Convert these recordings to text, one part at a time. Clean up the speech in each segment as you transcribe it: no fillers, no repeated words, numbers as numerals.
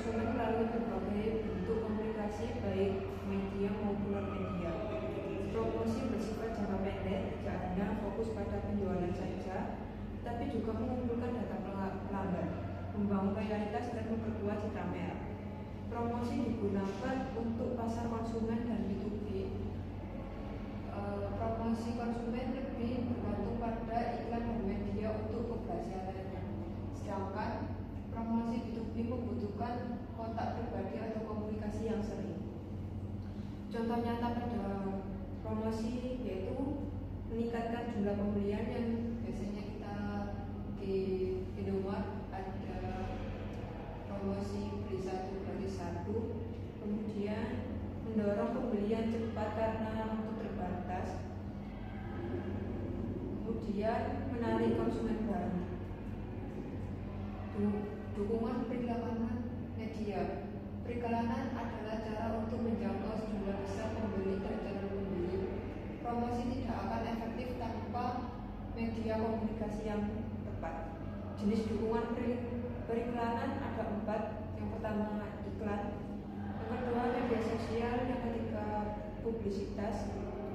konsumen melalui berbagai bentuk komunikasi baik media maupun non-media. Promosi bersifat jangka pendek, tidak hanya fokus pada penjualan saja, tapi juga mengumpulkan data pelanggan, membangun loyalitas dan memperkuat citra merek. Promosi digunakan untuk pasar konsumen dan B2B. Promosi konsumen lebih bergantung pada iklan dan media untuk keberhasilannya. Sedangkan promosi B2B membutuhkan kontak pribadi atau komunikasi yang sering. Contoh nyata pada promosi yaitu meningkatkan jumlah pembelian yang biasanya kita di Indomaret ada promosi beli satu gratis satu, kemudian mendorong pembelian cepat karena waktu terbatas, kemudian menarik konsumen baru. Dukungan periklanan media. Periklanan adalah cara untuk menjangkau sejumlah besar pembeli dan calon pembeli. Promosi tidak akan efektif tanpa media komunikasi yang tepat. Jenis dukungan periklanan ada 4. Yang pertama iklan, yang kedua media sosial, yang ketiga publisitas,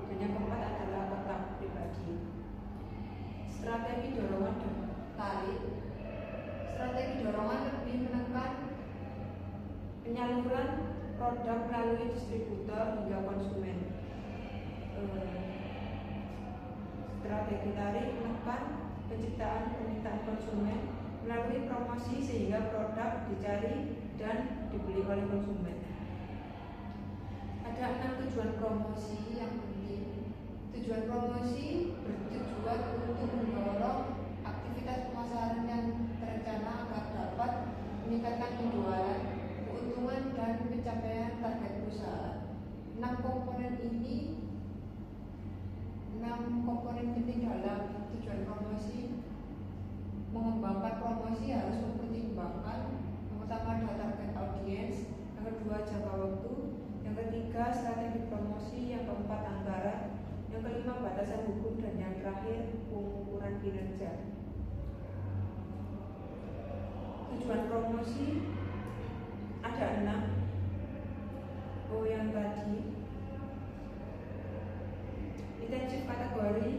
dan yang keempat adalah kontak pribadi. Strategi dorongan dan tarik. Strategi dorongan lebih menekan penyaluran produk melalui distributor hingga konsumen. Strategi tarik menekan penciptaan permintaan konsumen melalui promosi sehingga produk dicari dan dibeli oleh konsumen. Ada 6 tujuan promosi yang penting. Tujuan promosi bertujuan untuk mendorong aktivitas pemasaran yang terencana agar dapat meningkatkan penjualan, keuntungan, dan pencapaian target perusahaan. 6 komponen penting dalam tujuan promosi. Mengembangkan promosi harus mempertimbangkan yang pertama adalah target audiens, yang kedua jangka waktu, yang ketiga strategi promosi, yang keempat anggaran, yang kelima batasan hukum, dan yang terakhir pengukuran kinerja. Tujuan promosi ada 6. Yang tadi intensif kategori.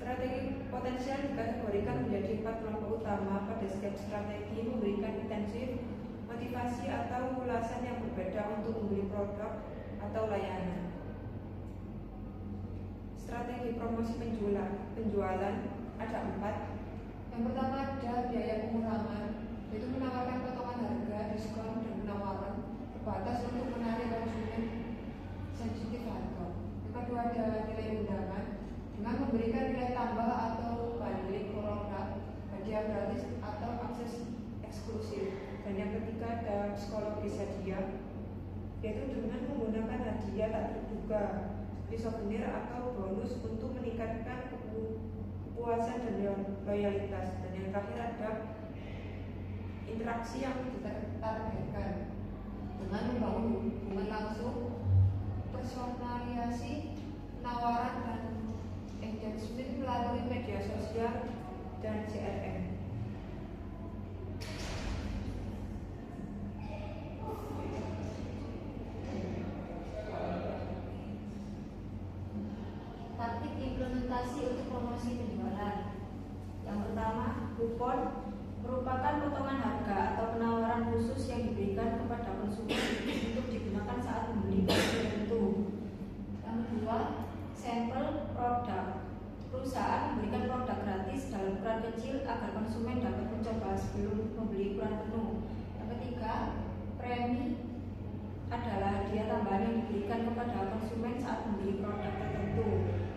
Strategi potensial dikategorikan menjadi 4 kelompok utama. Pada setiap strategi memberikan intensif, motivasi atau ulasan yang berbeda untuk membeli produk atau layanan. Strategi promosi penjualan ada 4. Yang pertama ada biaya pengurangan, yaitu menawarkan potongan harga, diskon, dan penawaran terbatas untuk menarik konsumen sensitif harga. Yang kedua ada nilai undangan, dengan memberikan nilai tambah atau bundling produk, hadiah gratis atau akses eksklusif. Dan yang ketiga ada psikologis hadiah, yaitu dengan menggunakan hadiah tak terduga seperti souvenir atau bonus untuk meningkatkan kepuasan dan loyalitas. Dan yang terakhir ada interaksi yang ditargetkan dengan membangun hubungan langsung, personalisasi, penawaran, dan engagement melalui media sosial dan CRM. Taktik implementasi untuk promosi penjualan. Yang pertama, kupon merupakan potongan harga atau penawaran khusus yang diberikan kepada konsumen untuk digunakan saat membeli barang tertentu. Yang kedua, sampel produk. Perusahaan memberikan produk gratis dalam ukuran kecil agar konsumen dapat mencoba sebelum membeli ukuran penuh. Yang ketiga, premi adalah hadiah tambahan yang diberikan kepada konsumen saat membeli produk tertentu.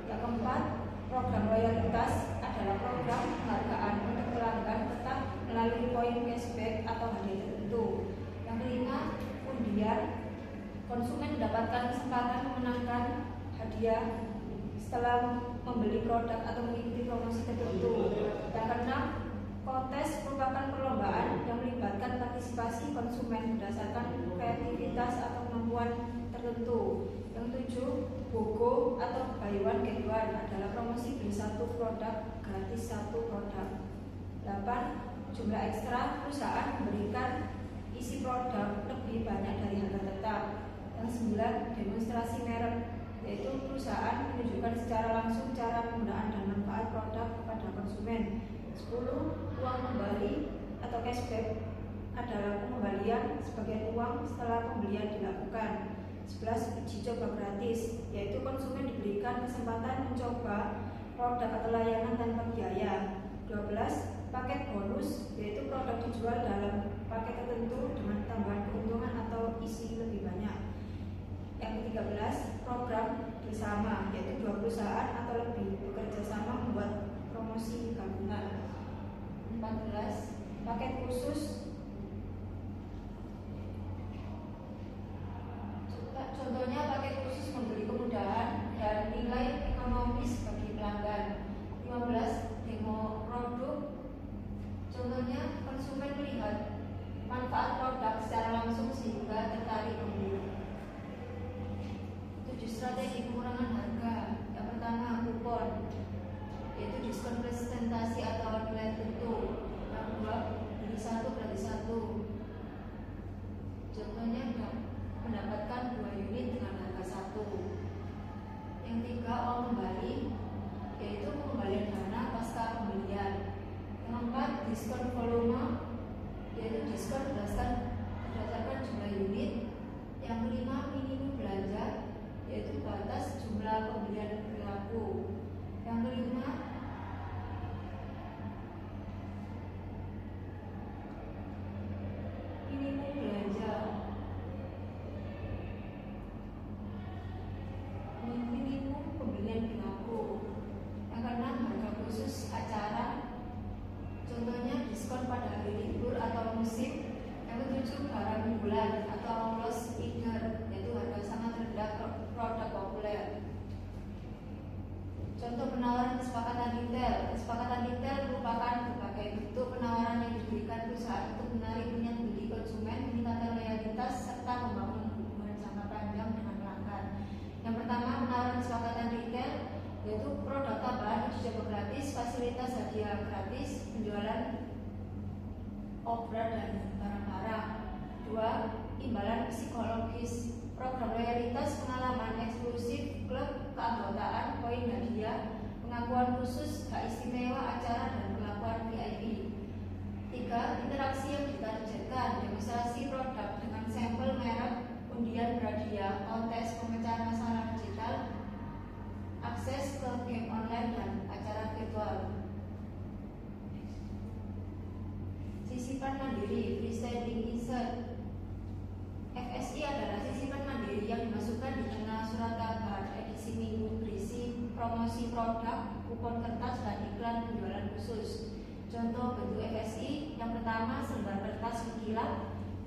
Yang keempat, program loyalitas adalah program penghargaan untuk pelanggan tetap melalui poin cashback atau hadiah tertentu. Yang kelima, undian. Konsumen mendapatkan kesempatan memenangkan hadiah setelah membeli produk atau mengikuti promosi tertentu. Yang keenam, kontes merupakan perlombaan yang melibatkan partisipasi konsumen berdasarkan kreativitas atau kemampuan tertentu. Yang tujuh, BOGO atau buy one get one adalah promosi beli satu produk gratis satu produk. 8. Jumlah ekstra, perusahaan memberikan isi produk lebih banyak dari harga tetap. Yang 9, demonstrasi merek, yaitu perusahaan menunjukkan secara langsung cara penggunaan dan manfaat produk kepada konsumen. 10, uang kembali atau cashback adalah pengembalian sebagian uang setelah pembelian dilakukan. 11, uji coba gratis, yaitu konsumen diberikan kesempatan mencoba produk atau layanan tanpa biaya. 12, paket bonus, yaitu produk dijual dalam paket tertentu dengan tambahan keuntungan atau isi lebih banyak. Yang 13, program bersama, yaitu 2 perusahaan atau lebih bekerja sama membuat promosi gabungan. 14, paket khusus. Contohnya paket khusus memberi kemudahan dan nilai ekonomis bagi pelanggan. 15, demo produk. Contohnya konsumen melihat manfaat produk secara langsung sehingga tertarik membeli. 7, strategi pengurangan harga. Yang pertama, kupon, yaitu diskon presentasi atau nilai tertentu. Yang kedua, beli 1 gratis 1. Contohnya mendapatkan 2 unit dengan harga 1. Yang 3, uang kembali, yaitu pengembalian dana pasca pembelian. Yang 4, diskon volume, yaitu diskon berdasarkan jumlah unit. Yang 5, minimum belanja, yaitu batas jumlah pembelian berlaku. Yang kelima, minimum belanja, minimum pembelian berlaku. Yang keenam, harga khusus acara, contohnya diskon pada hari libur atau musim. Yang ketujuh, barang unggulan atau loss leader, yaitu harga sangat rendah produk populer. Contoh penawaran kesepakatan detail. Kesepakatan detail merupakan berbagai bentuk penawaran yang diberikan perusahaan untuk menarik minat beli konsumen, meningkatkan loyalitas, serta membangun hubungan jangka panjang dengan pelanggan. Yang pertama, penawaran kesepakatan detail, yaitu produk tambahan, uji coba gratis, fasilitas hadiah gratis, penjualan obral dan barang-barang. 2, imbalan psikologis, program loyalitas, pengalaman eksklusif, klub, keanggotaan, poin hadiah, pengakuan khusus, hak istimewa, acara, dan perlakuan VIP. 3, interaksi yang ditargetkan, demonstrasi produk dengan sampel merek, undian berhadiah, kontes, pemecahan masalah digital, akses ke game online, dan acara virtual. Sisipan mandiri, freestanding insert. FSI adalah sisipan mandiri yang dimasukkan di tengah surat kabar edisi minggu berisi promosi produk, kupon kertas, dan iklan penjualan khusus. Contoh bentuk FSI, yang pertama selembar kertas mengkilap,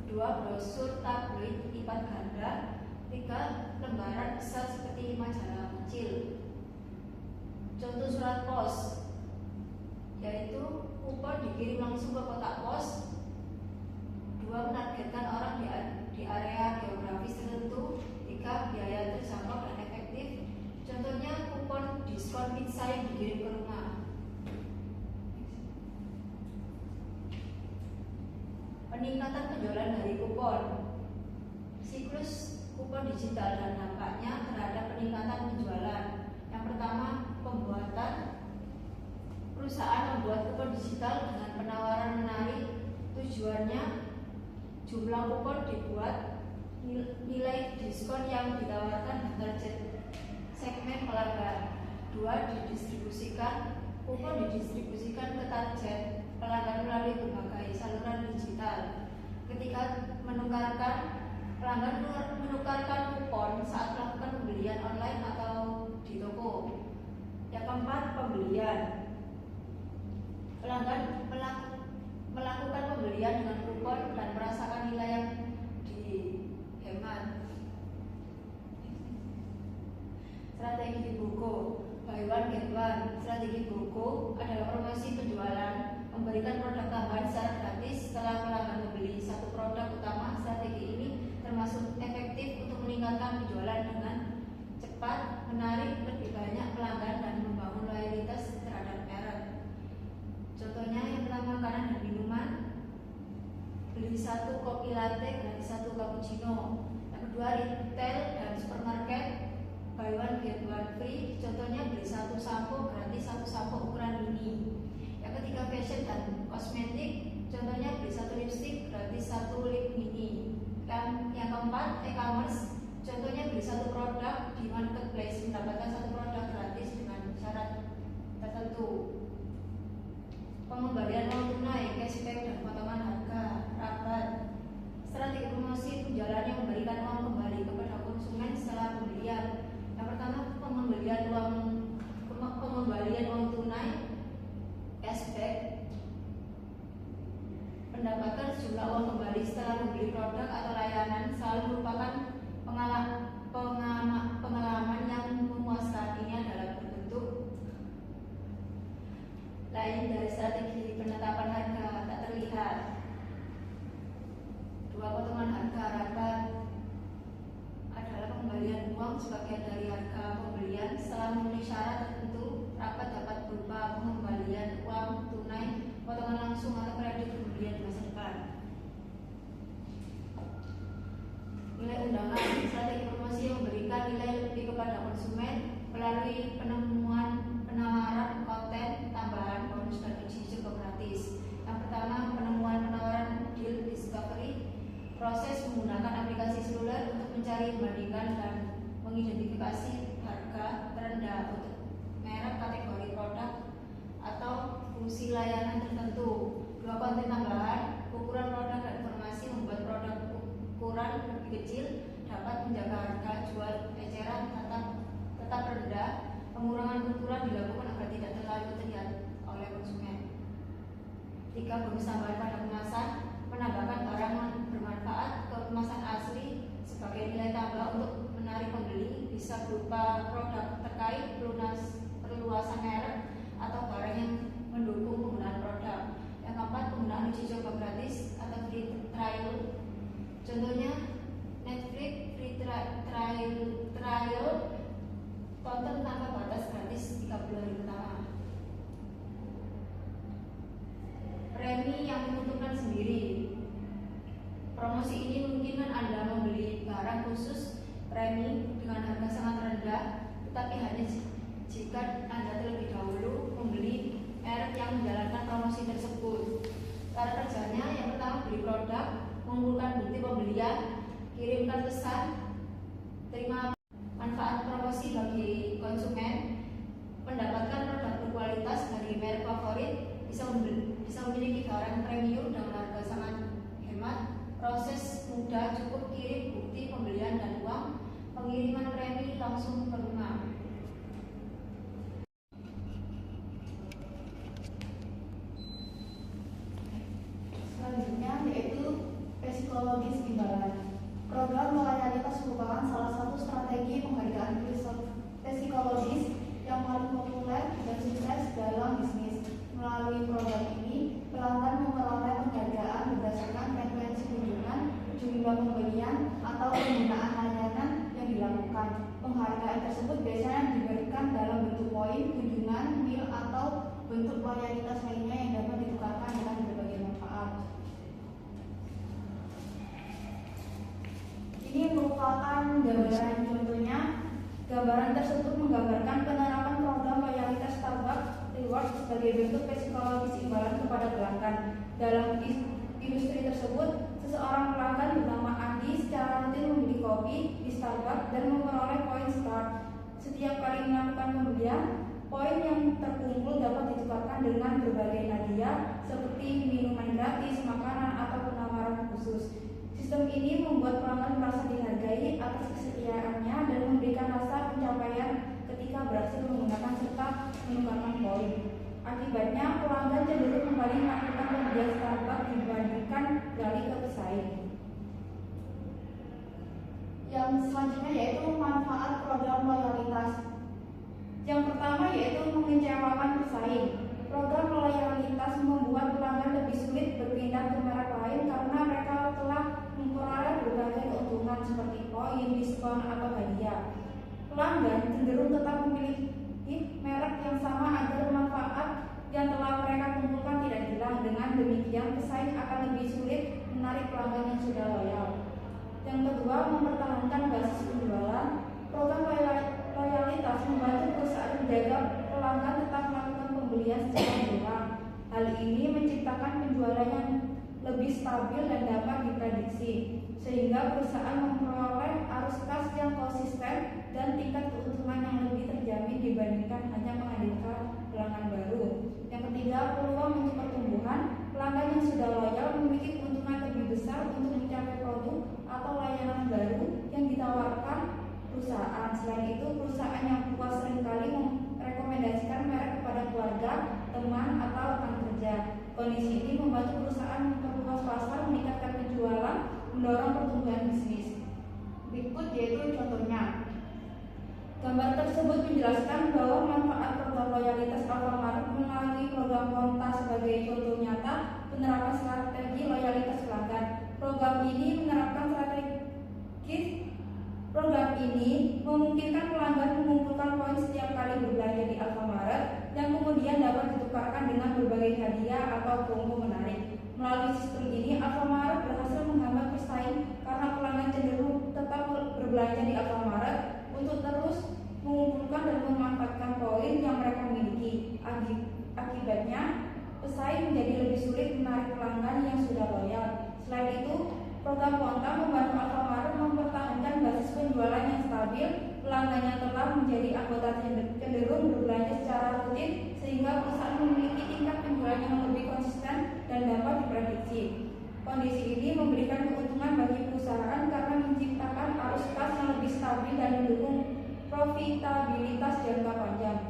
kedua brosur tabloid lipat ganda, 3 lembaran besar seperti majalah kecil. Contoh surat pos, yaitu kupon dikirim langsung ke kotak pos. 2, menargetkan orang di area geografis tertentu. 3, biaya terjangkau dan efektif. Contohnya kupon diskon pizza yang dikirim ke rumah. Peningkatan penjualan dari kupon, siklus kupon digital dan dampaknya terhadap peningkatan penjualan. Yang pertama, pembuatan. Perusahaan membuat kupon digital dengan penawaran menarik. Tujuannya, jumlah kupon dibuat, nilai diskon yang ditawarkan target segmen pelanggan. 2, didistribusikan. Kupon didistribusikan ke target pelanggan melalui berbagai saluran digital. Ketika pelanggan menukarkan kupon saat melakukan pembelian online atau di toko. Yang keempat, pembelian. Pelanggan melakukan pembelian dengan kupon dan merasakan nilai yang dihemat. Strategi BOGO, buy one get one. Strategi BOGO adalah promosi penjualan, memberikan produk tambahan secara gratis setelah pelanggan membeli satu produk utama. Strategi ini termasuk efektif untuk meningkatkan penjualan dengan cepat, menarik lebih banyak pelanggan, dan membangun loyalitas terhadap merek. Contohnya yang pertama, makanan dan minuman. beli 1 kopi latte gratis 1 cappuccino. Yang kedua, retail dan supermarket buy one get one free. Contohnya beli 1 sampo gratis 1 sampo ukuran mini. Yang ketiga, fashion dan kosmetik. Contohnya beli 1 lipstick gratis 1 lip mini. Yang keempat, e-commerce. Contohnya beli 1 produk di marketplace mendapatkan 1 produk gratis dengan syarat tertentu. Pengembalian uang tunai, cashback dan potongan harga, rabat. Strategi promosi penjualan yang memberikan uang kembali kepada konsumen setelah pembelian. Yang pertama, pengembalian uang tunai, cashback. Mendapatkan sejumlah uang kembali setelah membeli produk atau layanan selalu merupakan pengalaman yang memuaskan. Ini adalah berbentuk lain dari strategi penetapan harga tak terlihat. 2. Potongan harga, rabat adalah pengembalian uang sebagian dari harga pembelian setelah memenuhi syarat tertentu. Rabat dapat berupa pengembalian uang tunai, potongan langsung atau kredit pembelian di masa depan. Nilai undangan, strategi promosi yang memberikan nilai lebih kepada konsumen melalui penawaran konten tambahan, bonus dan uji coba gratis. Yang pertama, penawaran deal discovery. Proses menggunakan aplikasi seluler untuk mencari, membandingkan dan mengidentifikasi harga terendah untuk merek, kategori produk atau fungsi layanan tertentu. 2. Konten tambahan, ukuran produk dan informasi membuat produk ukuran lebih kecil dapat menjaga harga jual eceran tetap rendah. Pengurangan ukuran dilakukan agar tidak terlalu terlihat oleh konsumen. 3. Bonus tambahan pada kemasan, menambahkan barang bermanfaat ke kemasan asli sebagai nilai tambah untuk menarik pembeli, bisa berupa produk terkait, perluasan merek, atau barang yang mendukung penggunaan produk. Yang keempat, penggunaan uji coba gratis atau free trial. Contohnya Netflix free trial, tonton tanpa batas gratis 30 hari pertama. Premi yang menguntungkan sendiri. Promosi ini memungkinkan Anda membeli barang khusus premi dengan harga sangat rendah, tetapi hanya jika Anda terlebih dahulu membeli merek yang menjalankan promosi tersebut. Cara kerjanya, yang pertama, beli produk, mengumpulkan bukti pembelian, kirimkan pesan, terima manfaat promosi bagi konsumen, mendapatkan produk berkualitas dari merek favorit, bisa memiliki barang premium dengan harga sangat hemat, proses mudah, cukup kirim bukti pembelian dan uang, pengiriman premi langsung ke rumah. Selanjutnya yaitu psikologis imbalan. Program loyalitas merupakan salah satu strategi penghargaan psikologis yang paling populer dan sukses dalam bisnis. Melalui program ini, pelanggan memperoleh penghargaan berdasarkan frekuensi kunjungan, jumlah pembelian, atau penggunaan layanan yang dilakukan. Penghargaan tersebut biasanya diberikan dalam bentuk poin, kunjungan, mil, atau bentuk loyalitas lainnya yang dapat ditukarkan dengan berbagai manfaat. Ini merupakan gambaran contohnya. Gambaran tersebut menggambarkan penerapan program loyalitas Starbucks Rewards sebagai bentuk psikologis imbalan kepada pelanggan. Dalam industri tersebut, seseorang pelanggan bernama Andi secara rutin membeli kopi di Starbucks dan memperoleh poin Star. Setiap kali melakukan pembelian, poin yang terkumpul dapat ditukarkan dengan berbagai hadiah seperti minuman gratis, makanan, atau penawaran khusus. Sistem ini membuat pelanggan merasa dihargai atas kesetiaannya dan memberikan rasa pencapaian ketika berhasil menggunakan serta menukarkan poin. Akibatnya, pelanggan cenderung kembali melakukan pembelian Starbucks dibandingkan beralih ke pesaing. Yang selanjutnya yaitu manfaat program loyalitas. Yang pertama yaitu mengecewakan pesaing. Program loyalitas membuat pelanggan lebih sulit berpindah ke merek lain karena mereka telah memperoleh berbagai keuntungan seperti poin, diskon, atau hadiah. Pelanggan cenderung tetap memilih merek yang sama agar manfaat yang telah mereka kumpulkan tidak hilang. Dengan demikian, pesaing akan lebih sulit menarik pelanggan yang sudah loyal. Yang kedua, mempertahankan basis penjualan. Program loyalitas membantu perusahaan menjaga pelanggan tetap melakukan pembelian secara berulang. Hal ini menciptakan penjualan yang lebih stabil dan dapat diprediksi, sehingga perusahaan memperoleh arus kas yang konsisten dan tingkat keuntungan yang lebih terjamin dibandingkan hanya menghadirkan pelanggan baru. Yang ketiga, peluang untuk pertumbuhan. Pelanggan yang sudah loyal memiliki keuntungan lebih besar untuk mencapai produk atau layanan baru yang ditawarkan perusahaan. Selain itu, perusahaan yang puas seringkali merekomendasikan merek kepada keluarga, teman, atau rekan kerja. Kondisi ini membantu perusahaan memperluas pasar, meningkatkan penjualan, mendorong pertumbuhan bisnis. Berikut yaitu contohnya. Gambar tersebut menjelaskan bahwa manfaat program loyalitas Alfamart melalui program Konta sebagai contoh nyata penerapan strategi loyalitas pelanggan. Program ini memungkinkan pelanggan mengumpulkan poin setiap kali berbelanja di Alfamart yang kemudian dapat ditukarkan dengan berbagai hadiah atau promo menarik. Melalui sistem ini, Alfamart berhasil menghambat pesaing karena pelanggan cenderung tetap berbelanja di Alfamart untuk terus mengumpulkan dan memanfaatkan poin yang mereka miliki. Akibatnya, pesaing menjadi lebih sulit menarik pelanggan yang sudah loyal. Selain itu, program Konta membantu Alfamart mempertahankan basis penjualan yang stabil. Pelanggan yang telah menjadi anggota cenderung berbelanja secara rutin, sehingga perusahaan memiliki tingkat penjualan yang lebih konsisten dan dapat diprediksi. Kondisi ini memberikan keuntungan bagi perusahaan karena menciptakan arus kas yang lebih stabil dan mendukung profitabilitas jangka panjang.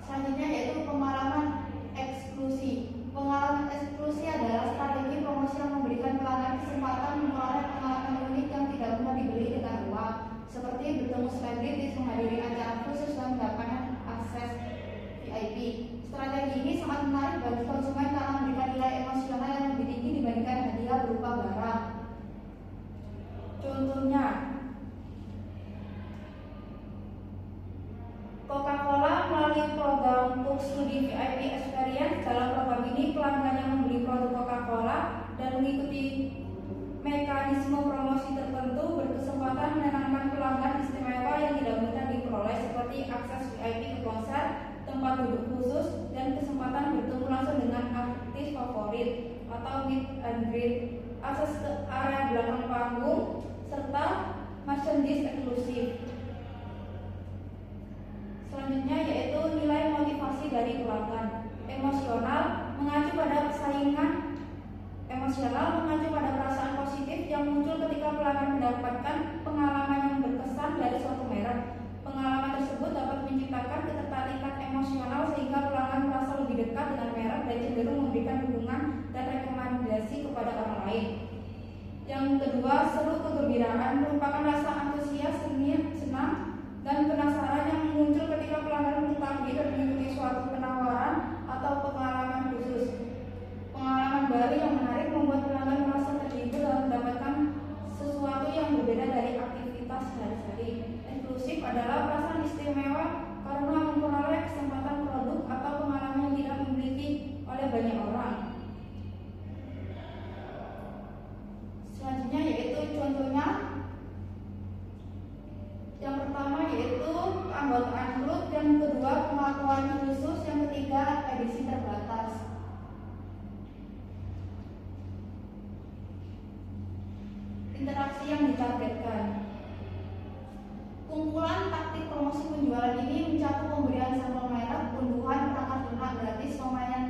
Selanjutnya yaitu pengalaman eksklusi. Pengalaman eksklusi adalah strategi promosi yang memberikan pelanggan kesempatan memperoleh pengalaman unik yang tidak mudah dibeli dengan uang, seperti bertemu selebritis, menghadiri acara khusus, dan mendapatkan akses VIP. Strategi ini sangat menarik bagi konsumen karena memberikan nilai emosional yang lebih tinggi dibandingkan hadiah berupa barang. Contohnya, Coca-Cola melalui program untuk studi VIP Experience. Dalam program ini, pelanggan yang membeli produk Coca-Cola dan mengikuti mekanisme promosi tertentu berkesempatan menenangkan pelanggan istimewa yang tidak mudah diperoleh, seperti akses VIP ke konser, tempat duduk khusus, dan kesempatan bertemu langsung dengan artis favorit atau meet and greet, akses ke area belakang panggung, serta merchandise eksklusif. Selanjutnya yaitu nilai motivasi dari pelanggan. Emosional mengacu pada perasaan positif yang muncul ketika pelanggan mendapatkan pengalaman yang berkesan dari suatu merek. Pengalaman tersebut dapat menciptakan ketertarikan emosional sehingga pelanggan merasa lebih dekat dengan merek dan cenderung memberikan dukungan dan rekomendasi kepada orang lain. Yang kedua, seru kegembiraan merupakan rasa antusias, senang, dan penasaran yang muncul ketika pelanggan mengetahui dan mengikuti suatu penawaran atau pengalaman khusus. Pengalaman baru yang menarik membuat pelanggan merasa terhibur dan mendapatkan sesuatu yang berbeda dari aktivitas sehari-hari. Eksklusif adalah perasaan istimewa karena memperoleh kesempatan produk atau pengalaman yang tidak dimiliki oleh banyak orang. Selanjutnya yaitu contohnya. Yang pertama yaitu keanggotaan klub, yang kedua pengakuan khusus, yang ketiga edisi terbatas. Interaksi yang ditargetkan. Kumpulan taktik promosi penjualan ini mencakup pemberian sampel merek, unduhan perangkat lunak gratis, pemain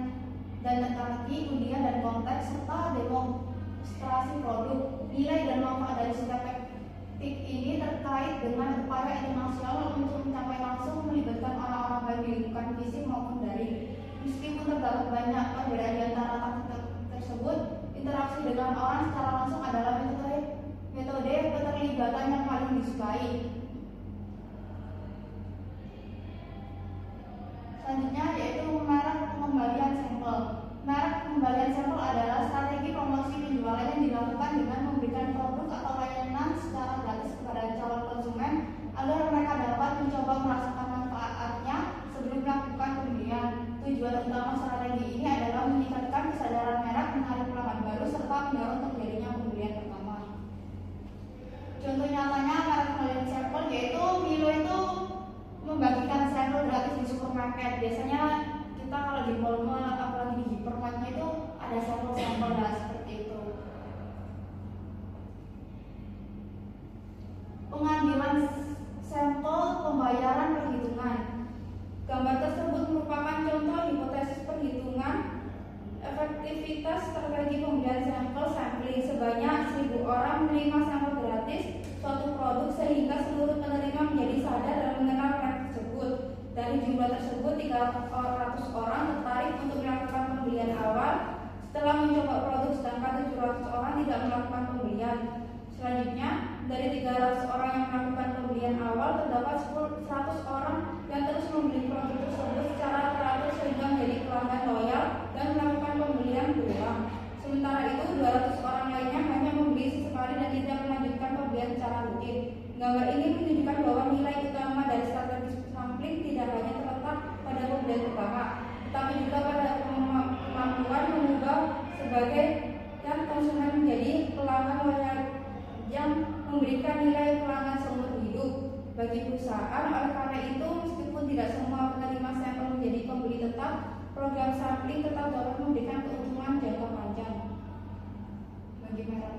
dan teka-teki, undian dan konteks, serta demonstrasi produk. Nilai dan manfaat dari setiap taktik ini terkait dengan upaya internasional untuk mencapai langsung melibatkan orang-orang baik di lingkungan fisik maupun daring. Meskipun terdapat banyak perbedaan di antara taktik tersebut, interaksi dengan orang secara langsung adalah metode keterlibatan yang paling disukai. Selanjutnya yaitu merek pengembalian sampel. Merek pengembalian sampel adalah strategi promosi penjualan yang dilakukan dengan memberikan produk atau layanan secara gratis kepada calon konsumen agar mereka dapat mencoba merasakan manfaatnya sebelum melakukan pembelian. Tujuan utama strategi ini adalah meningkatkan kesadaran merek aktivitas strategi pembelian sampel sampling sebanyak 1.000 orang menerima sampel gratis suatu produk sehingga seluruh penerima menjadi sadar dan mengenal merek tersebut. Dari jumlah tersebut, 300 orang tertarik untuk melakukan pembelian awal setelah mencoba produk, sedangkan 700 orang tidak melakukan pembelian. Selanjutnya, dari 300 orang yang melakukan pembelian awal, terdapat 100 orang yang terus membeli produk tersebut secara teratur sehingga menjadi pelanggan loyal dan melakukan pembelian berulang. Sementara itu, 200 orang lainnya hanya membeli sesekali dan tidak melanjutkan pembelian secara rutin. Gambar ini menunjukkan bahwa nilai utama dari strategi sampling tidak hanya terletak pada pembelian pertama, tetapi juga pada kemampuan mengubah sebagai yang konsumen menjadi pelanggan loyal yang memberikan nilai pelanggan seumur hidup bagi perusahaan. Oleh karena itu, meskipun tidak semua penerima sampel menjadi pembeli tetap, program sampling tetap dapat memberikan keuntungan jangka panjang bagi merek.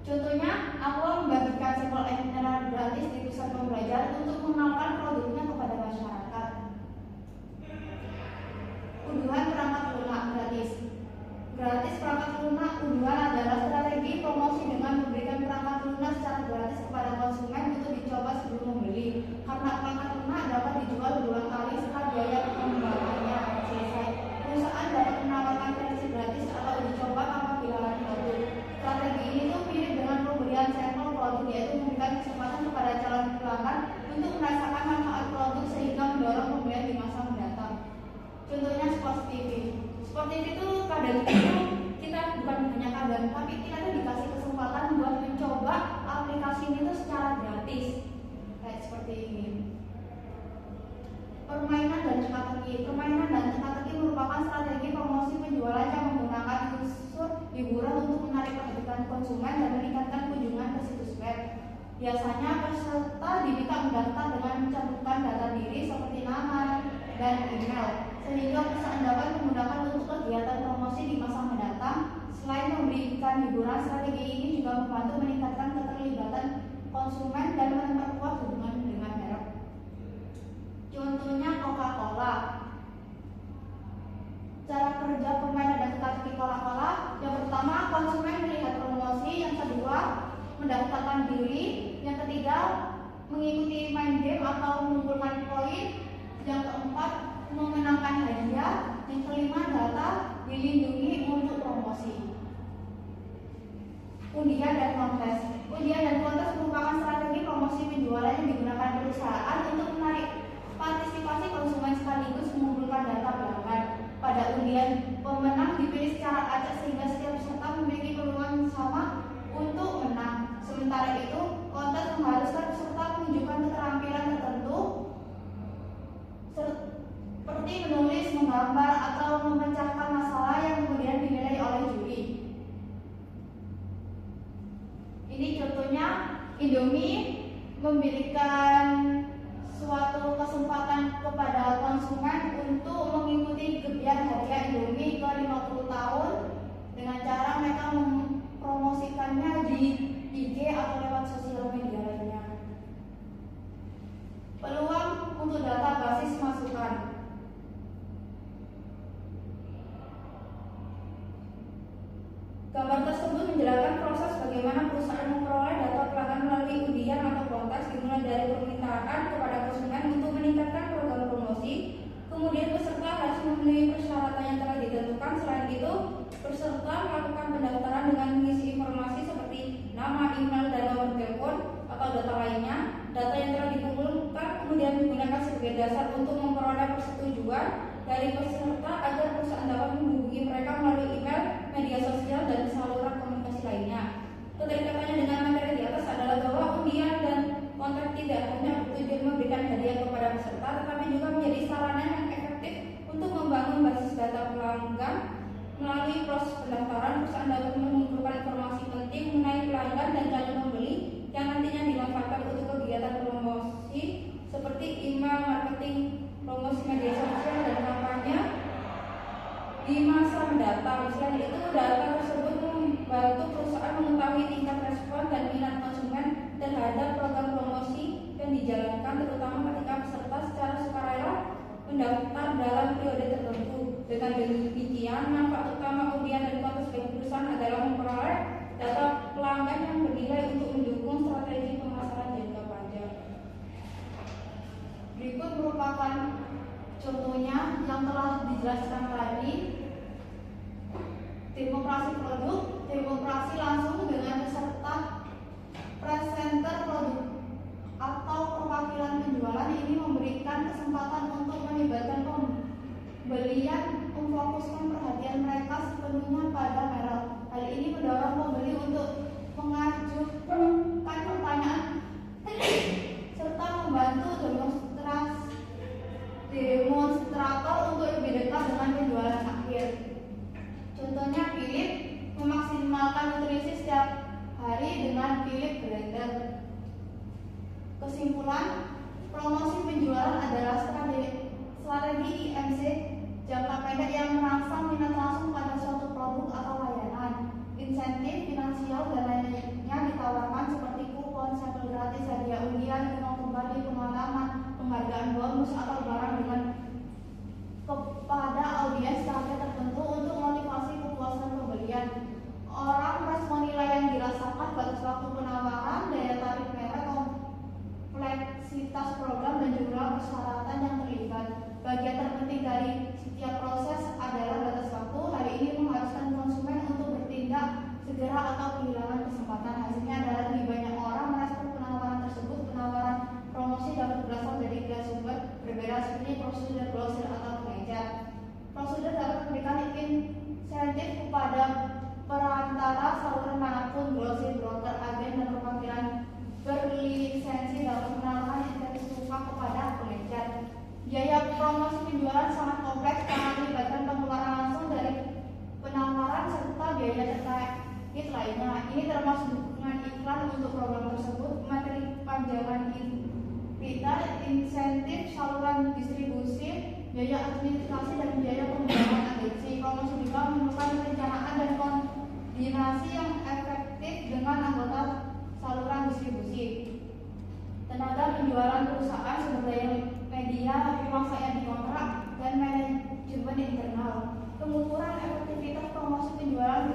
Contohnya, Aqua membagikan sampel air mineral gratis di pusat pembelajaran untuk mengenalkan produknya kepada masyarakat. Unduhan perangkat lunak gratis. Gratis perangkat lunak unduhan adalah strategi promosi dengan memberikan perangkat lunak secara gratis kepada konsumen untuk dicoba sebelum membeli. Karena perangkat lunak dapat dijual berulang kali setelah biaya pengembangannya selesai. Perusahaan dapat menawarkan versi gratis atau dicoba tanpa kehilangan produk. Strategi ini tuh mirip dengan pemberian sampel produk, yaitu memberikan kesempatan kepada calon pelanggan untuk merasakan manfaat produk sehingga mendorong pembelian di masa mendatang. Contohnya Sport TV. Sport TV itu kadang itu kita bukan hanya kadang, tapi kita tuh dikasih kesempatan buat mencoba aplikasi ini tuh secara gratis, kayak seperti ini. Permainan dan teka-teki. Permainan dan teka-teki merupakan strategi promosi penjualan yang menggunakan unsur hiburan untuk menarik perhatian konsumen dan meningkatkan kunjungan ke situs web. Biasanya peserta diminta mendaftar dengan mencantumkan data diri seperti nama dan email, sehingga perusahaan dapat menggunakan untuk kegiatan promosi di masa mendatang. Selain memberikan hiburan, strategi ini juga membantu meningkatkan keterlibatan konsumen dan memperkuat hubungan dengan merek. Contohnya Coca-Cola. Cara kerja permainan dan teka-teki Coca-Cola: yang pertama, konsumen melihat promosi; yang kedua, mendaftarkan diri; yang ketiga, mengikuti main game atau mengumpulkan poin; yang keempat, memenangkan hadiah; yang kelima, data dilindungi untuk promosi. Undian dan kontes. Undian dan kontes merupakan strategi promosi penjualan yang digunakan perusahaan untuk menarik partisipasi konsumen sekaligus mengumpulkan data pelanggan. Pada undian, pemenang dipilih secara acak sehingga setiap peserta memiliki peluang sama untuk menang. Sementara itu, kontes mengharuskan peserta menunjukkan keterampilan tertentu seperti menulis, menggambar, atau memecahkan masalah yang kemudian dinilai oleh juri. Ini contohnya Indomie memberikan suatu kesempatan kepada konsumen untuk mengikuti gebiar hadiah Indomie ke 50 tahun dengan cara mereka mempromosikannya di IG atau lewat sosial media lainnya. Peluang untuk data basis masukan. Gambar tersebut menjelaskan proses bagaimana perusahaan memperoleh data pelanggan melalui undian atau kontes, dimulai dari permintaan kepada konsumen untuk meningkatkan program promosi. Kemudian peserta harus memenuhi persyaratan yang telah ditentukan. Selain itu, peserta melakukan pendaftaran dengan mengisi informasi seperti nama, email, dan nomor telepon atau data lainnya. Data yang telah dikumpulkan kemudian digunakan sebagai dasar untuk memperoleh persetujuan dari peserta agar perusahaan dapat menghubungi mereka melalui email, media sosial, dan saluran komunikasi lainnya. Keterikatan dengan materi di atas adalah bahwa undian dan kontes tidak hanya bertujuan memberikan hadiah kepada peserta, tetapi juga menjadi sarana yang efektif untuk membangun basis data pelanggan. Melalui proses pendaftaran, perusahaan dapat mengumpulkan informasi penting mengenai pelanggan dan calon pembeli yang nantinya dimanfaatkan untuk kegiatan promosi seperti email marketing, promosi media sosial, dan kampanye di masa mendatang. Selain itu, data tersebut membantu perusahaan mengetahui tingkat respon dan minat konsumen terhadap program promosi yang dijalankan, terutama ketika peserta secara sukarela mendaftar dalam periode tertentu. Dengan demikian, manfaat utama undian berorientasi sepenuhnya pada merek. Hal ini mendorong pembeli untuk mengajukan pertanyaan serta membantu demonstrator untuk lebih dekat dengan penjualan akhir. Contohnya Philip memaksimalkan nutrisi setiap hari dengan Philip Blender. Kesimpulan, promosi penjualan adalah strategi IMC jangka pendek yang merangsang minat langsung pada suatu produk atau layanan. Insentif finansial dan lainnya ditawarkan seperti kupon, sampel gratis, hadiah undian, uang kembali, pengalaman, penghargaan bonus atau barang dengan kepada audiens target tertentu untuk motivasi kepuasan pembelian. Orang respon nilai yang dirasakan, batas waktu penawaran, daya tarik merek, kompleksitas program dan jumlah persyaratan yang terlibat. Bagian terpenting dari setiap proses adalah batas waktu. Hal ini mengharuskan konsumen untuk bertindak segera atau kehilangan kesempatan. Hasilnya adalah lebih banyak orang merespon penawaran tersebut. Penawaran promosi dapat berasal dari tiga sumber berbeda seperti prosedur, grosir, atau pengejar. Prosedur dapat memberikan insentif kepada perantara saluran manapun, grosir, broker, agen, dan perwakilan berlisensi dapat menawarkan insentif serupa kepada pengejar. Biaya promosi penjualan sangat kompleks karena melibatkan pengeluaran langsung dari penawaran serta biaya terkait lainnya. Ini termasuk dukungan iklan untuk program tersebut, materi panjangan invitar, insentif, saluran distribusi, biaya administrasi, dan biaya pengembangan agensi. Promosi juga memerlukan perencanaan dan koordinasi yang efektif dengan anggota saluran distribusi, tenaga penjualan perusahaan, sumber daya media, ruang saya di kontrak, dan manajemen internal. Pengukuran efektivitas promosi penjualan